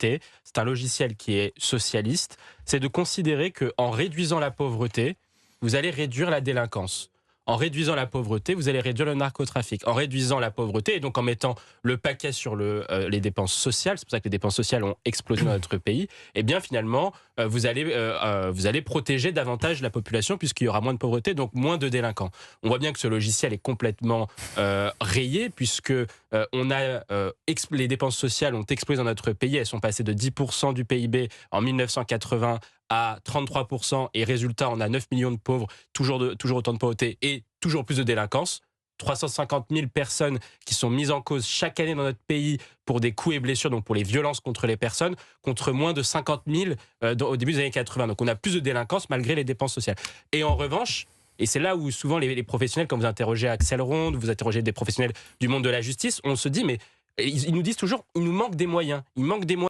c'est un logiciel qui est socialiste, c'est de considérer qu'en réduisant la pauvreté, vous allez réduire la délinquance. En réduisant la pauvreté, vous allez réduire le narcotrafic. En réduisant la pauvreté, et donc en mettant le paquet sur les dépenses sociales, c'est pour ça que les dépenses sociales ont explosé dans notre pays, eh bien finalement, vous allez protéger davantage la population puisqu'il y aura moins de pauvreté, donc moins de délinquants. On voit bien que ce logiciel est complètement rayé puisque les dépenses sociales ont explosé dans notre pays. Elles sont passées de 10% du PIB en 1980 à 33%, et résultat, on a 9 millions de pauvres, toujours autant de pauvreté et toujours plus de délinquance. 350 000 personnes qui sont mises en cause chaque année dans notre pays pour des coups et blessures, donc pour les violences contre les personnes, contre moins de 50 000 au début des années 80. Donc on a plus de délinquance malgré les dépenses sociales. Et en revanche, et c'est là où souvent les professionnels, quand vous interrogez Axel Ronde, vous interrogez des professionnels du monde de la justice, on se dit, mais ils nous disent toujours, il nous manque des moyens. Il manque des moyens.